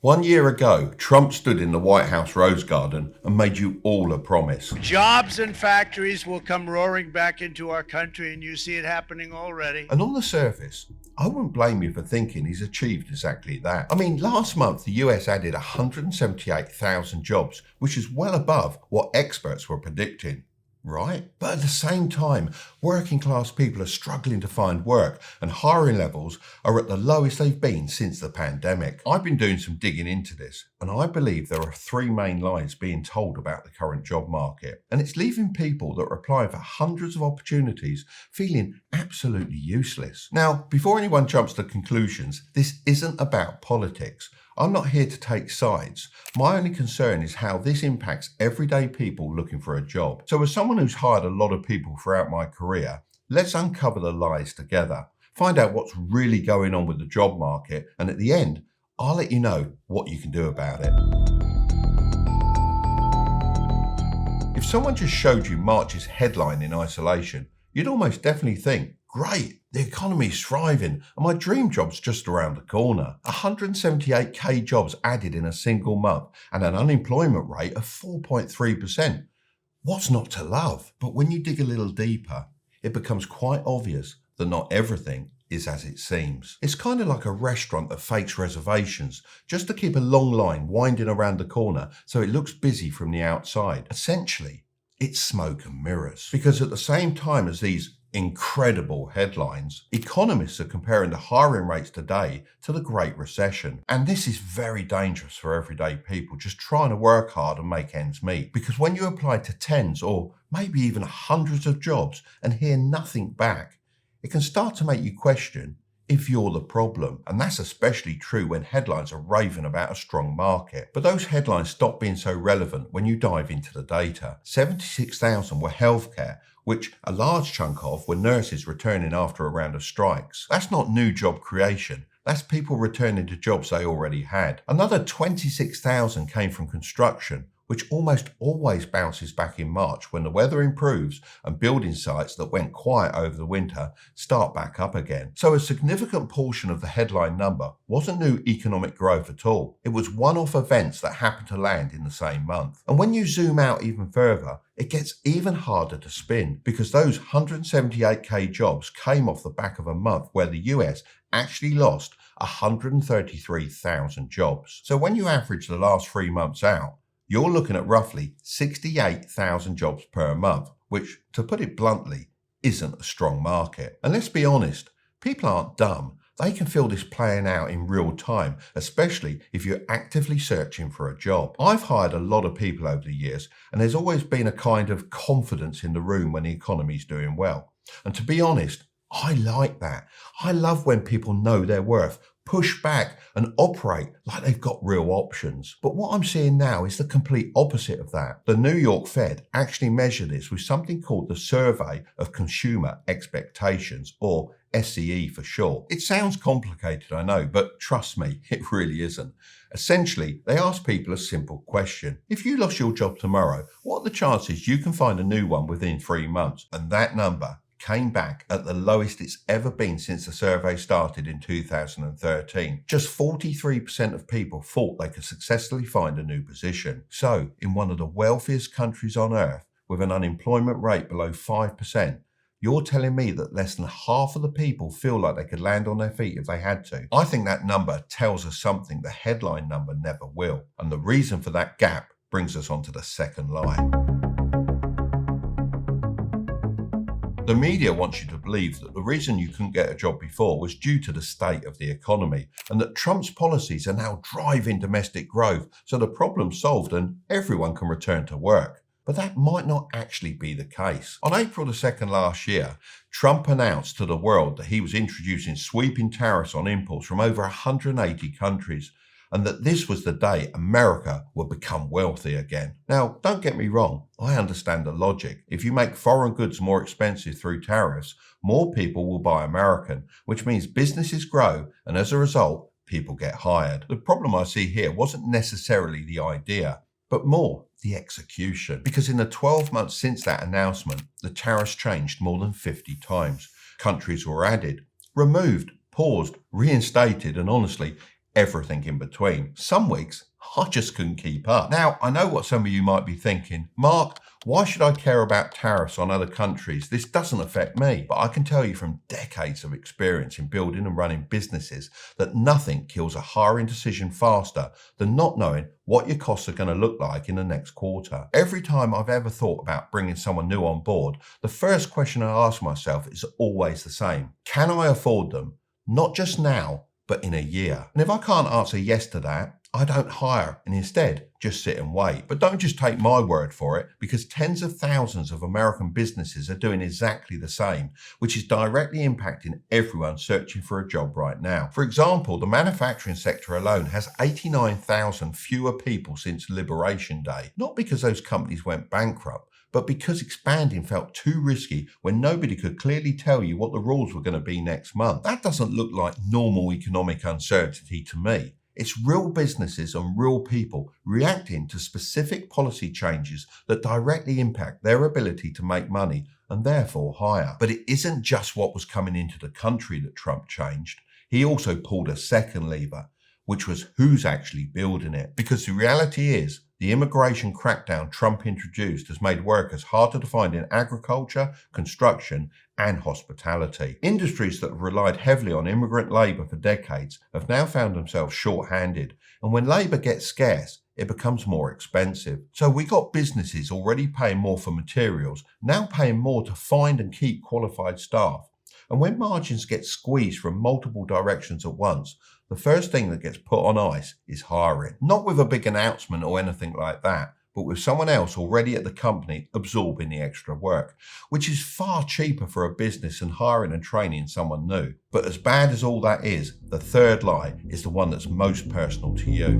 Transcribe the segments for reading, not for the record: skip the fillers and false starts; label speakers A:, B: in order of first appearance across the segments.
A: 1 year ago, Trump stood in the White House Rose Garden and made you all a promise.
B: Jobs and factories will come roaring back into our country, and you see it happening already.
A: And on the surface, I wouldn't blame you for thinking he's achieved exactly that. I mean, last month the US added 178,000 jobs, which is well above what experts were predicting. Right? But at the same time, working class people are struggling to find work and hiring levels are at the lowest they've been since the pandemic. I've been doing some digging into this and I believe there are three main lies being told about the current job market. And it's leaving people that are applying for hundreds of opportunities feeling absolutely useless. Now, before anyone jumps to conclusions, this isn't about politics. I'm not here to take sides. My only concern is how this impacts everyday people looking for a job. So as someone who's hired a lot of people throughout my career, let's uncover the lies together, find out what's really going on with the job market, and at the end, I'll let you know what you can do about it. If someone just showed you March's headline in isolation, you'd almost definitely think, great, the economy's thriving and my dream job's just around the corner. 178k jobs added in a single month and an unemployment rate of 4.3%. What's not to love? But when you dig a little deeper, it becomes quite obvious that not everything is as it seems. It's kind of like a restaurant that fakes reservations just to keep a long line winding around the corner so it looks busy from the outside. Essentially, it's smoke and mirrors. Because at the same time as these incredible headlines, economists are comparing the hiring rates today to the Great Recession. And this is very dangerous for everyday people just trying to work hard and make ends meet. Because when you apply to tens or maybe even hundreds of jobs and hear nothing back, it can start to make you question if you're the problem. And that's especially true when headlines are raving about a strong market. But those headlines stop being so relevant when you dive into the data. 76,000 were healthcare, which a large chunk of were nurses returning after a round of strikes. That's not new job creation. That's people returning to jobs they already had. Another 26,000 came from construction, which almost always bounces back in March when the weather improves and building sites that went quiet over the winter start back up again. So a significant portion of the headline number wasn't new economic growth at all. It was one-off events that happened to land in the same month. And when you zoom out even further, it gets even harder to spin because those 178k jobs came off the back of a month where the US actually lost 133,000 jobs. So when you average the last 3 months out, you're looking at roughly 68,000 jobs per month, which, to put it bluntly, isn't a strong market. And let's be honest, people aren't dumb. They can feel this playing out in real time, especially if you're actively searching for a job. I've hired a lot of people over the years, and there's always been a kind of confidence in the room when the economy's doing well. And to be honest, I like that. I love when people know their worth, push back and operate like they've got real options. But what I'm seeing now is the complete opposite of that. The New York Fed actually measured this with something called the Survey of Consumer Expectations, or SCE for short. It sounds complicated, I know, but trust me, it really isn't. Essentially, they ask people a simple question. If you lost your job tomorrow, what are the chances you can find a new one within 3 months? And that number came back at the lowest it's ever been since the survey started in 2013. Just 43% of people thought they could successfully find a new position. So, in one of the wealthiest countries on earth, with an unemployment rate below 5%, you're telling me that less than half of the people feel like they could land on their feet if they had to? I think that number tells us something the headline number never will. And the reason for that gap brings us on to the second lie. The media wants you to believe that the reason you couldn't get a job before was due to the state of the economy and that Trump's policies are now driving domestic growth, so the problem's solved and everyone can return to work. But that might not actually be the case. On April the 2nd last year, Trump announced to the world that he was introducing sweeping tariffs on imports from over 180 countries, and that this was the day America would become wealthy again. Now, don't get me wrong, I understand the logic. If you make foreign goods more expensive through tariffs, more people will buy American, which means businesses grow, and as a result, people get hired. The problem I see here wasn't necessarily the idea, but more the execution. Because in the 12 months since that announcement, the tariffs changed more than 50 times. Countries were added, removed, paused, reinstated, and honestly, everything in between. Some weeks, I just couldn't keep up. Now, I know what some of you might be thinking. Mark, why should I care about tariffs on other countries? This doesn't affect me. But I can tell you from decades of experience in building and running businesses that nothing kills a hiring decision faster than not knowing what your costs are going to look like in the next quarter. Every time I've ever thought about bringing someone new on board, the first question I ask myself is always the same. Can I afford them? Not just now, but in a year. And if I can't answer yes to that, I don't hire and instead just sit and wait. But don't just take my word for it, because tens of thousands of American businesses are doing exactly the same, which is directly impacting everyone searching for a job right now. For example, the manufacturing sector alone has 89,000 fewer people since Liberation Day, not because those companies went bankrupt, but because expanding felt too risky when nobody could clearly tell you what the rules were going to be next month. That doesn't look like normal economic uncertainty to me. It's real businesses and real people reacting to specific policy changes that directly impact their ability to make money and therefore hire. But it isn't just what was coming into the country that Trump changed. He also pulled a second lever, which was who's actually building it. Because the reality is, the immigration crackdown Trump introduced has made workers harder to find in agriculture, construction, and hospitality. Industries that have relied heavily on immigrant labour for decades have now found themselves short-handed, and when labour gets scarce, it becomes more expensive. So we got businesses already paying more for materials, now paying more to find and keep qualified staff. And when margins get squeezed from multiple directions at once, the first thing that gets put on ice is hiring. Not with a big announcement or anything like that, but with someone else already at the company absorbing the extra work, which is far cheaper for a business than hiring and training someone new. But as bad as all that is, the third lie is the one that's most personal to you.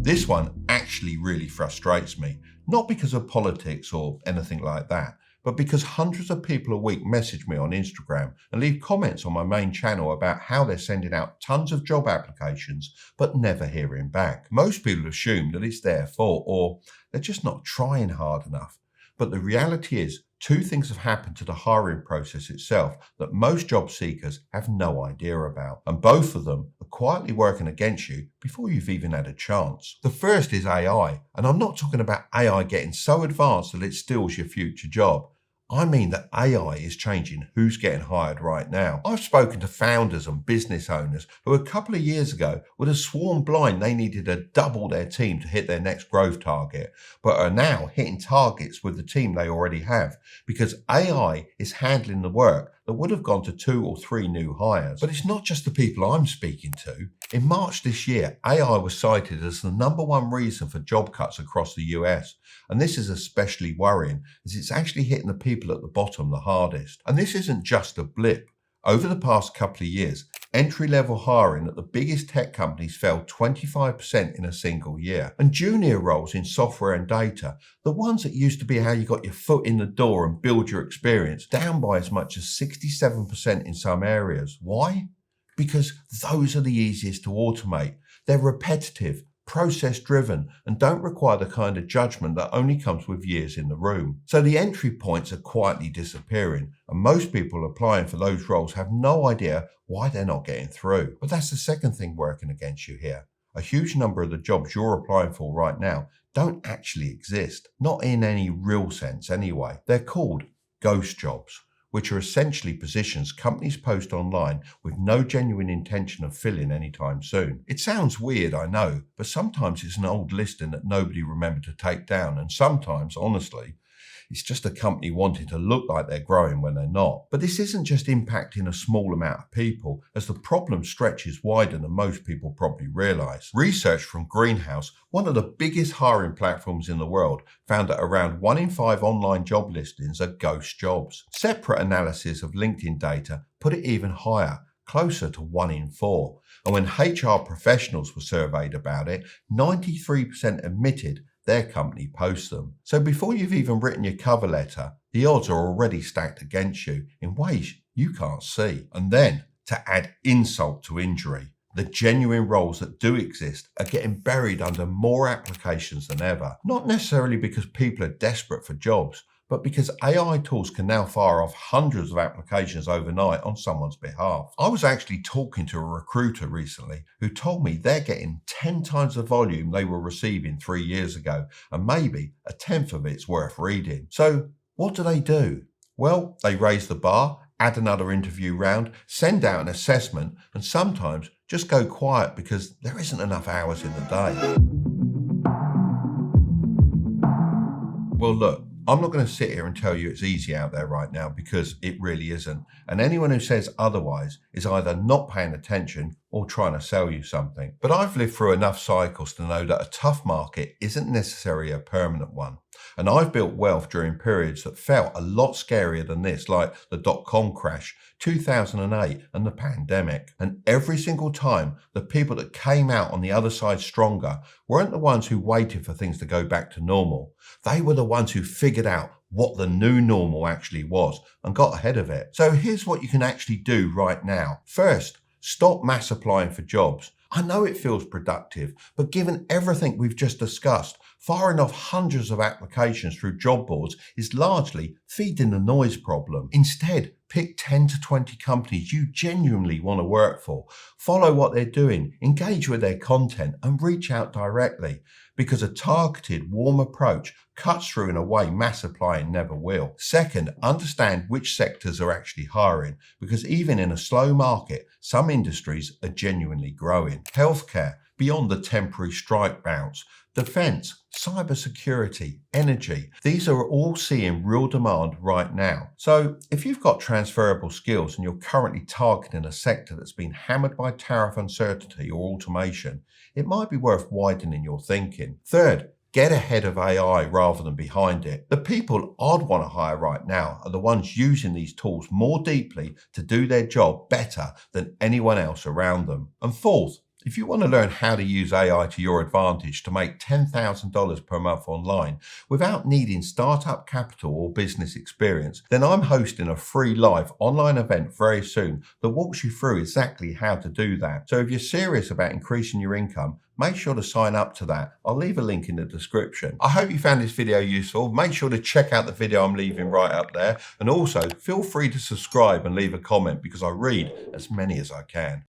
A: This one actually really frustrates me, not because of politics or anything like that, but because hundreds of people a week message me on Instagram and leave comments on my main channel about how they're sending out tons of job applications but never hearing back. Most people assume that it's their fault or they're just not trying hard enough. But the reality is, two things have happened to the hiring process itself that most job seekers have no idea about. And both of them are quietly working against you before you've even had a chance. The first is AI. And I'm not talking about AI getting so advanced that it steals your future job. I mean that AI is changing who's getting hired right now. I've spoken to founders and business owners who a couple of years ago would have sworn blind they needed to double their team to hit their next growth target, but are now hitting targets with the team they already have because AI is handling the work that would have gone to 2 or 3 new hires. But it's not just the people I'm speaking to. In March this year, AI was cited as the #1 reason for job cuts across the US. And this is especially worrying as it's actually hitting the people at the bottom the hardest. And this isn't just a blip. Over the past couple of years, entry-level hiring at the biggest tech companies fell 25% in a single year. And junior roles in software and data, the ones that used to be how you got your foot in the door and build your experience, down by as much as 67% in some areas. Why? Because those are the easiest to automate. They're repetitive, process-driven, and don't require the kind of judgment that only comes with years in the room. So the entry points are quietly disappearing, and most people applying for those roles have no idea why they're not getting through. But that's the second thing working against you here. A huge number of the jobs you're applying for right now don't actually exist, not in any real sense anyway. They're called ghost jobs, which are essentially positions companies post online with no genuine intention of filling anytime soon. It sounds weird, I know, but sometimes it's an old listing that nobody remembered to take down, and sometimes, honestly, it's just a company wanting to look like they're growing when they're not. But this isn't just impacting a small amount of people, as the problem stretches wider than most people probably realise. Research from Greenhouse, one of the biggest hiring platforms in the world, found that around 1 in 5 online job listings are ghost jobs. Separate analysis of LinkedIn data put it even higher, closer to 1 in 4. And when HR professionals were surveyed about it, 93% admitted their company posts them. So before you've even written your cover letter, the odds are already stacked against you in ways you can't see. And then, to add insult to injury, the genuine roles that do exist are getting buried under more applications than ever. Not necessarily because people are desperate for jobs, but because AI tools can now fire off hundreds of applications overnight on someone's behalf. I was actually talking to a recruiter recently who told me they're getting 10 times the volume they were receiving 3 years ago, and maybe a tenth of it's worth reading. So what do? Well, they raise the bar, add another interview round, send out an assessment, and sometimes just go quiet because there isn't enough hours in the day. Well, look, I'm not going to sit here and tell you it's easy out there right now, because it really isn't. And anyone who says otherwise is either not paying attention or trying to sell you something. But I've lived through enough cycles to know that a tough market isn't necessarily a permanent one. And I've built wealth during periods that felt a lot scarier than this, like the dot-com crash, 2008, and the pandemic. And every single time, the people that came out on the other side stronger weren't the ones who waited for things to go back to normal. They were the ones who figured out what the new normal actually was and got ahead of it. So here's what you can actually do right now. First, stop mass applying for jobs. I know it feels productive, but given everything we've just discussed, firing off hundreds of applications through job boards is largely feeding the noise problem. Instead, pick 10 to 20 companies you genuinely want to work for. Follow what they're doing, engage with their content, and reach out directly, because a targeted, warm approach cuts through in a way mass applying never will. Second, understand which sectors are actually hiring, because even in a slow market, some industries are genuinely growing. Healthcare, beyond the temporary strike bounce, defense, cybersecurity, energy. These are all seeing real demand right now. So if you've got transferable skills and you're currently targeting a sector that's been hammered by tariff uncertainty or automation, it might be worth widening your thinking. Third, get ahead of AI rather than behind it. The people I'd want to hire right now are the ones using these tools more deeply to do their job better than anyone else around them. And fourth, if you want to learn how to use AI to your advantage to make $10,000 per month online without needing startup capital or business experience, then I'm hosting a free live online event very soon that walks you through exactly how to do that. So if you're serious about increasing your income, make sure to sign up to that. I'll leave a link in the description. I hope you found this video useful. Make sure to check out the video I'm leaving right up there. And also feel free to subscribe and leave a comment, because I read as many as I can.